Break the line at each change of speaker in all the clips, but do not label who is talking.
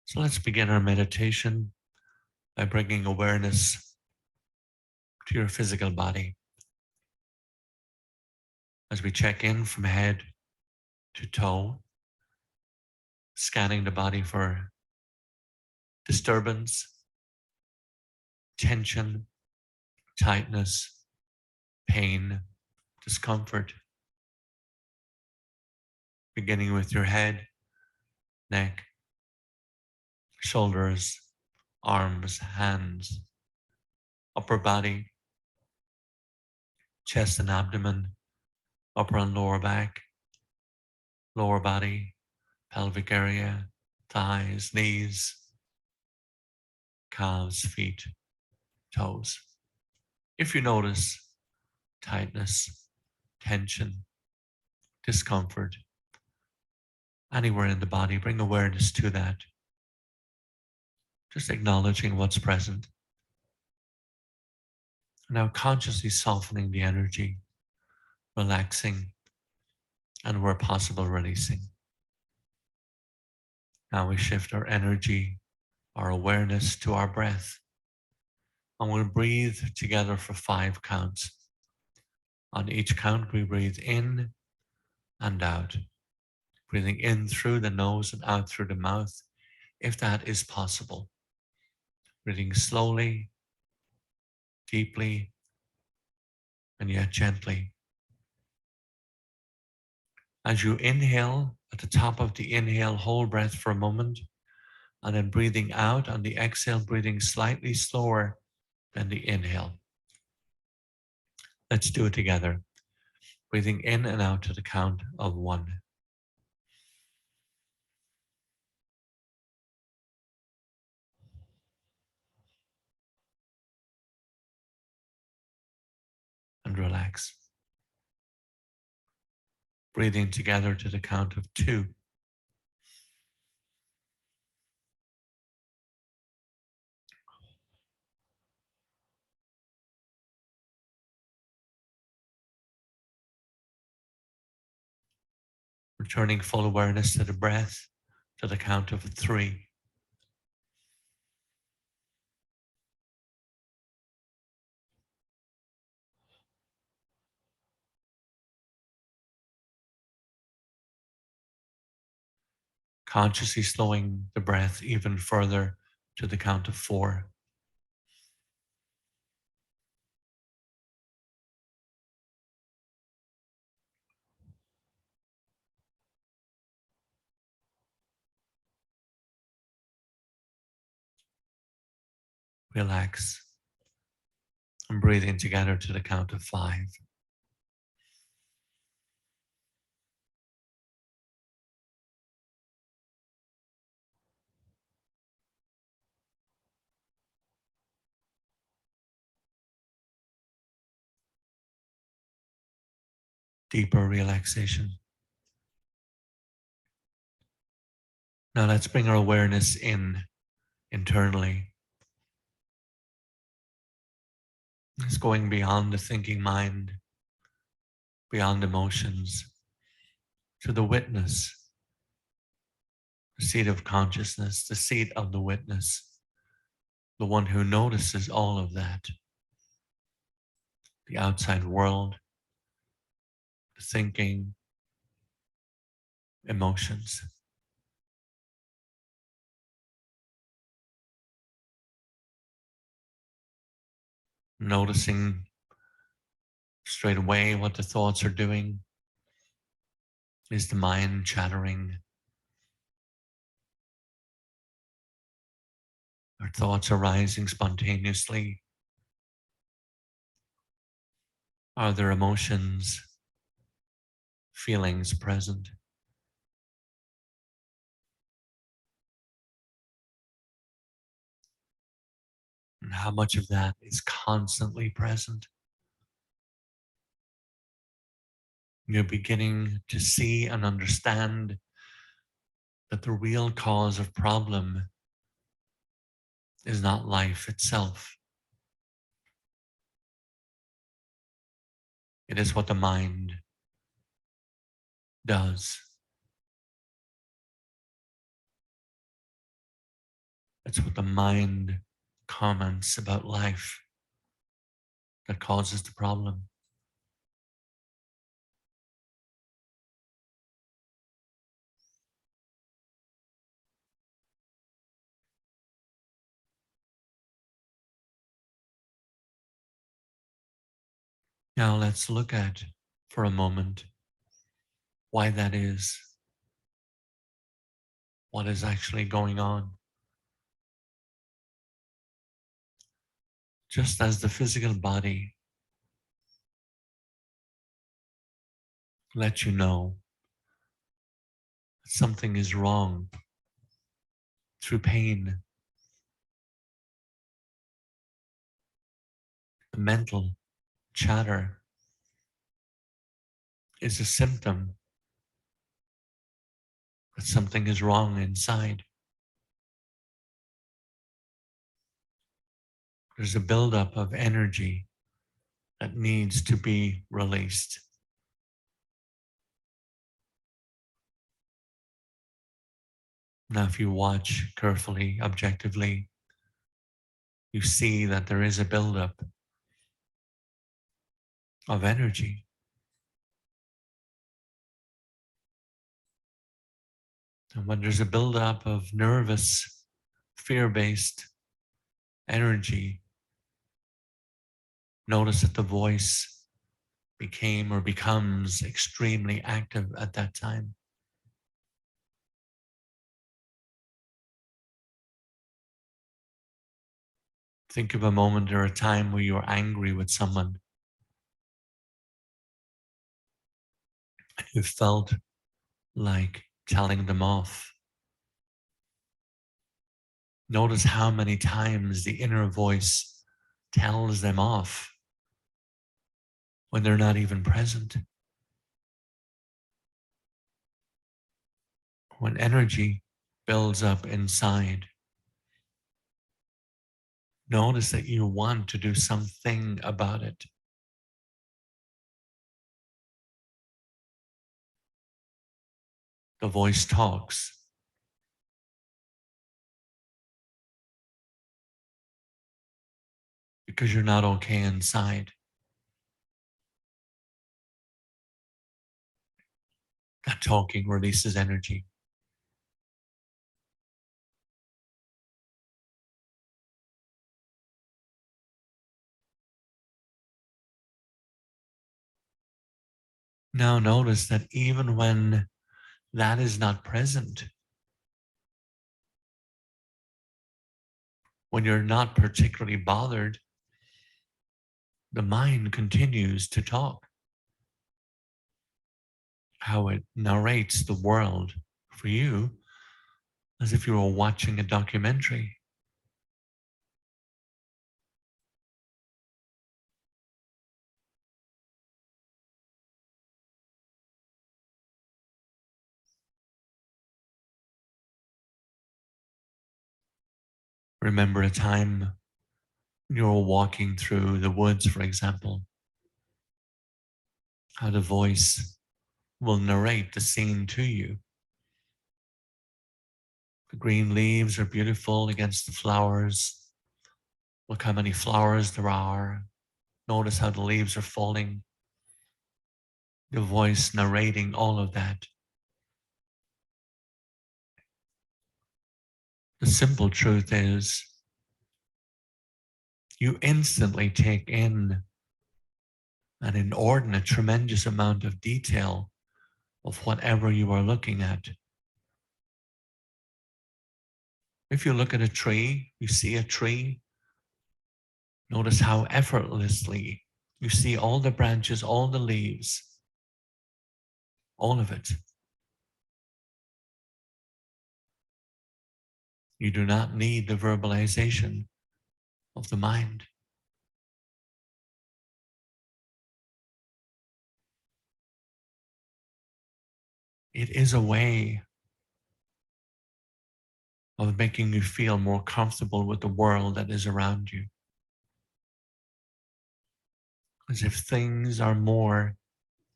So let's begin our meditation by bringing awareness to your physical body as we check in from head to toe, scanning the body for disturbance, tension, tightness, pain, discomfort, beginning with your head, neck, shoulders, arms, hands, upper body, chest and abdomen, upper and lower back, lower body, pelvic area, thighs, knees, calves, feet, toes. If you notice tightness, tension, discomfort, anywhere in the body, bring awareness to that. Just acknowledging what's present. Now consciously softening the energy, relaxing, and where possible, releasing. Now we shift our energy, our awareness to our breath. And we'll breathe together for 5 counts. On each count, we breathe in and out. Breathing in through the nose and out through the mouth, if that is possible. Breathing slowly, deeply, and yet gently. As you inhale, at the top of the inhale, hold breath for a moment, and then breathing out on the exhale, breathing slightly slower than the inhale. Let's do it together. Breathing in and out to the count of 1. And relax. Breathing together to the count of 2. Returning full awareness to the breath to the count of 3. Consciously slowing the breath even further to the count of 4. Relax. And breathing together to the count of 5. Deeper relaxation. Now let's bring our awareness in internally. It's going beyond the thinking mind, beyond emotions, to the witness, the seat of consciousness, the seat of the witness, the one who notices all of that, the outside world, the thinking, emotions. Noticing straight away what the thoughts are doing. Is the mind chattering? Are thoughts arising spontaneously? Are there emotions, feelings present? And how much of that is constantly present? You're beginning to see and understand that the real cause of problem is not life itself. It is what the mind does. It's what the mind comments about life that causes the problem. Now let's look at, for a moment, why that is, what is actually going on. Just as the physical body lets you know that something is wrong through pain, the mental chatter is a symptom that something is wrong inside. There's a buildup of energy that needs to be released. Now, if you watch carefully, objectively, you see that there is a buildup of energy. And when there's a buildup of nervous, fear-based energy, notice that the voice became or becomes extremely active at that time. Think of a moment or a time where you were angry with someone who felt like telling them off. Notice how many times the inner voice tells them off when they're not even present. When energy builds up inside, notice that you want to do something about it. The voice talks. Because you're not okay inside. That talking releases energy. Now notice that even when that is not present, when you're not particularly bothered, the mind continues to talk. How it narrates the world for you as if you were watching a documentary. Remember a time you were walking through the woods, for example, how the voice will narrate the scene to you. The green leaves are beautiful against the flowers. Look how many flowers there are. Notice how the leaves are falling. The voice narrating all of that. The simple truth is you instantly take in an inordinate, tremendous amount of detail of whatever you are looking at. If you look at a tree, you see a tree, notice how effortlessly you see all the branches, all the leaves, all of it. You do not need the verbalization of the mind. It is a way of making you feel more comfortable with the world that is around you. As if things are more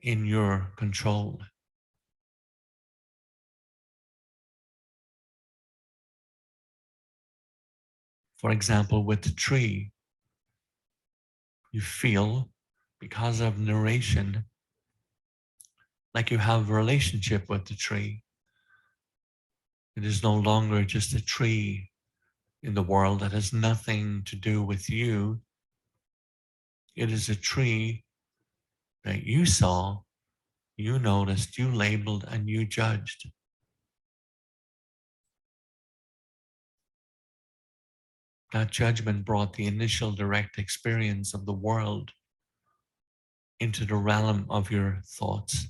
in your control. For example, with the tree, you feel, because of narration, like you have a relationship with the tree. It is no longer just a tree in the world that has nothing to do with you. It is a tree that you saw, you noticed, you labeled, and you judged. That judgment brought the initial direct experience of the world into the realm of your thoughts.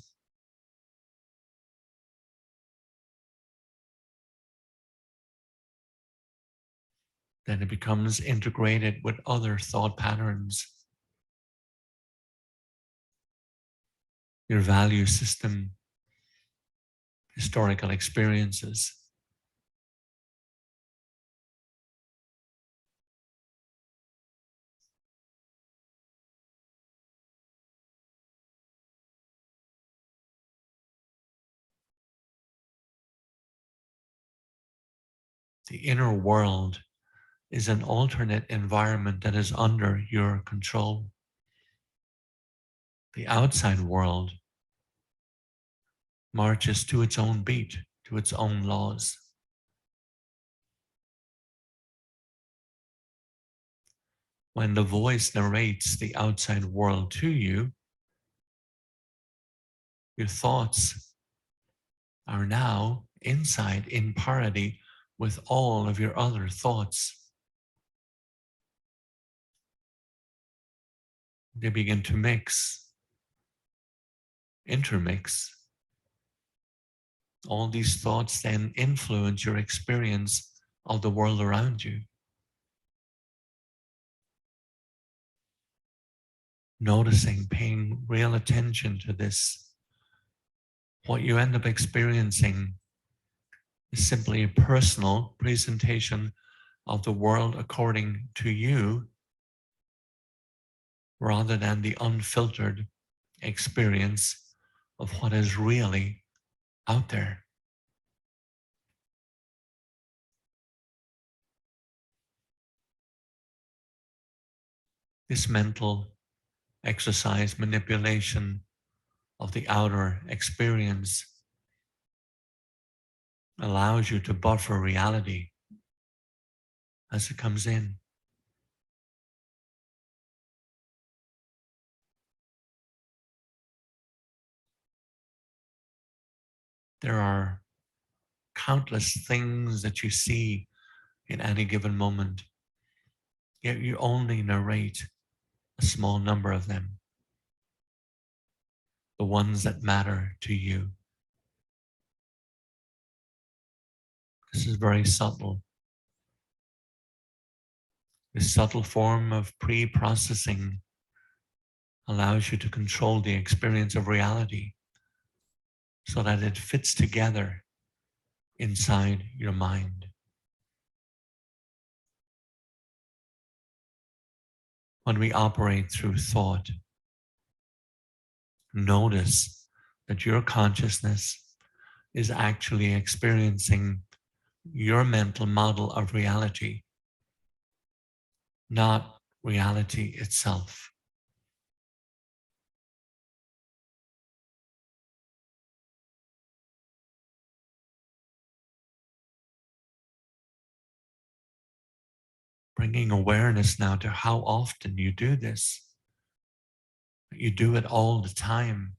Then it becomes integrated with other thought patterns, your value system, historical experiences. The inner world is an alternate environment that is under your control. The outside world marches to its own beat, to its own laws. When the voice narrates the outside world to you, your thoughts are now inside in parity with all of your other thoughts. They begin to mix, intermix. All these thoughts then influence your experience of the world around you. Noticing, paying real attention to this, what you end up experiencing is simply a personal presentation of the world according to you, rather than the unfiltered experience of what is really out there. This mental exercise, manipulation of the outer experience, allows you to buffer reality as it comes in. There are countless things that you see in any given moment, yet you only narrate a small number of them, the ones that matter to you. This is very subtle. This subtle form of pre-processing allows you to control the experience of reality so that it fits together inside your mind. When we operate through thought, notice that your consciousness is actually experiencing your mental model of reality, not reality itself. Bringing awareness now to how often you do this. You do it all the time.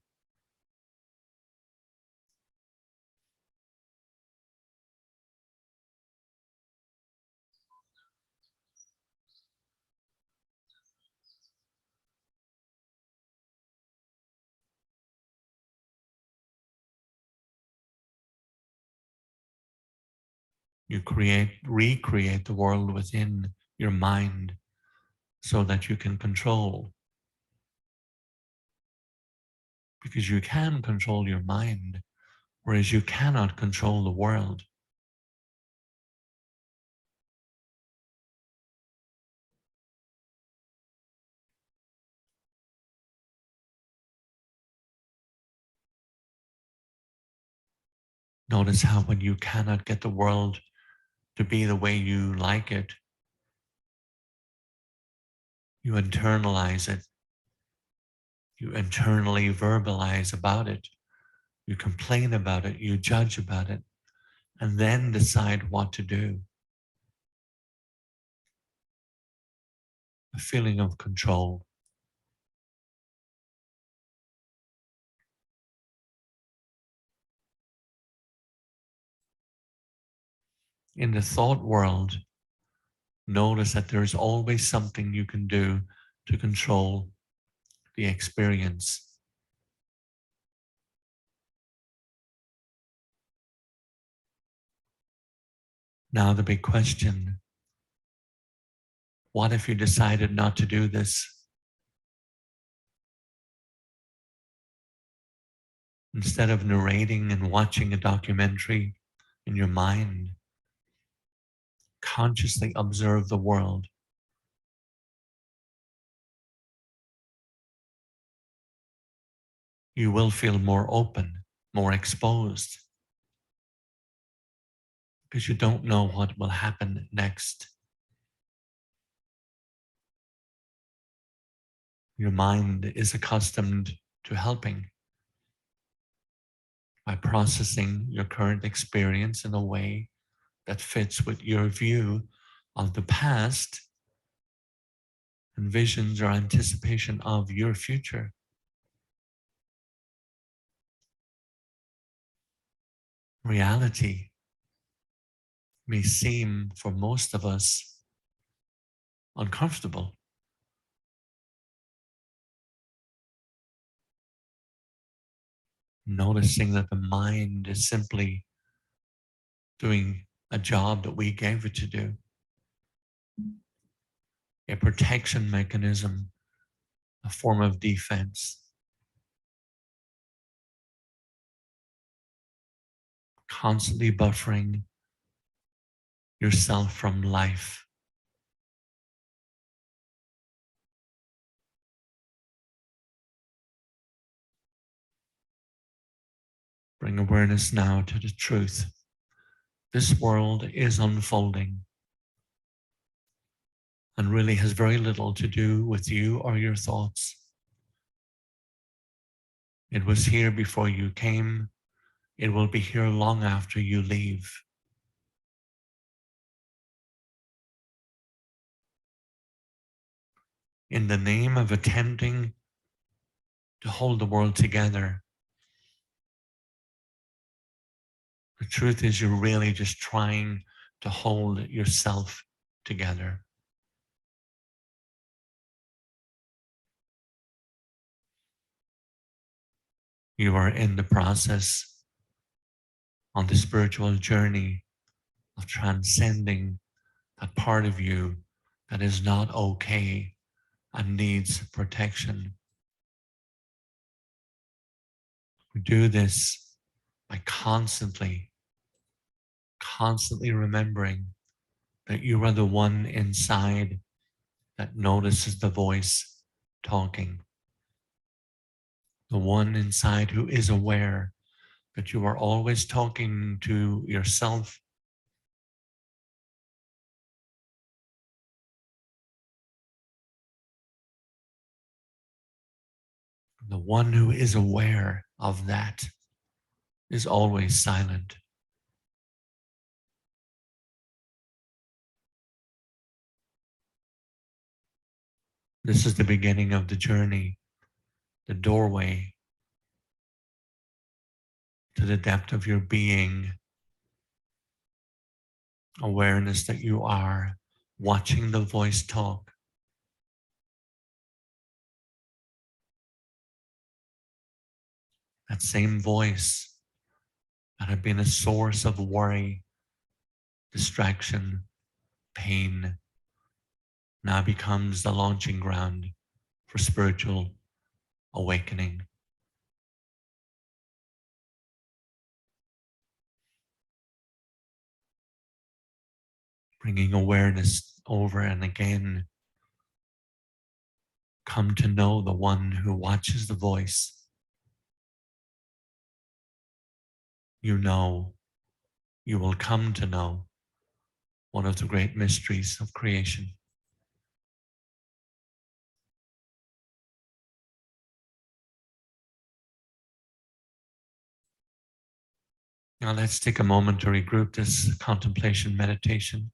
You recreate the world within your mind so that you can control. Because you can control your mind, whereas you cannot control the world. Notice how when you cannot get the world to be the way you like it, You internalize it. You internally verbalize about it. You complain about it. You judge about it. And then decide what to do. A feeling of control. In the thought world, notice that there's always something you can do to control the experience. Now the big question, what if you decided not to do this? Instead of narrating and watching a documentary in your mind, consciously observe the world. You will feel more open, more exposed, because you don't know what will happen next. Your mind is accustomed to helping by processing your current experience in a way that fits with your view of the past and visions or anticipation of your future. Reality may seem for most of us uncomfortable. Noticing that the mind is simply doing a job that we gave it to do, a protection mechanism, a form of defense, constantly buffering yourself from life. Bring awareness now to the truth. This world is unfolding and really has very little to do with you or your thoughts. It was here before you came. It will be here long after you leave. In the name of attempting to hold the world together, the truth is you're really just trying to hold yourself together. You are in the process on the spiritual journey of transcending that part of you that is not okay and needs protection. We do this by constantly remembering that you are the one inside that notices the voice talking. The one inside who is aware that you are always talking to yourself. The one who is aware of that is always silent. This is the beginning of the journey, the doorway to the depth of your being. Awareness that you are watching the voice talk. That same voice that had been a source of worry, distraction, pain, now becomes the launching ground for spiritual awakening. Bringing awareness over and again, come to know the one who watches the voice. You know, you will come to know one of the great mysteries of creation. Now let's take a moment to regroup this contemplation meditation.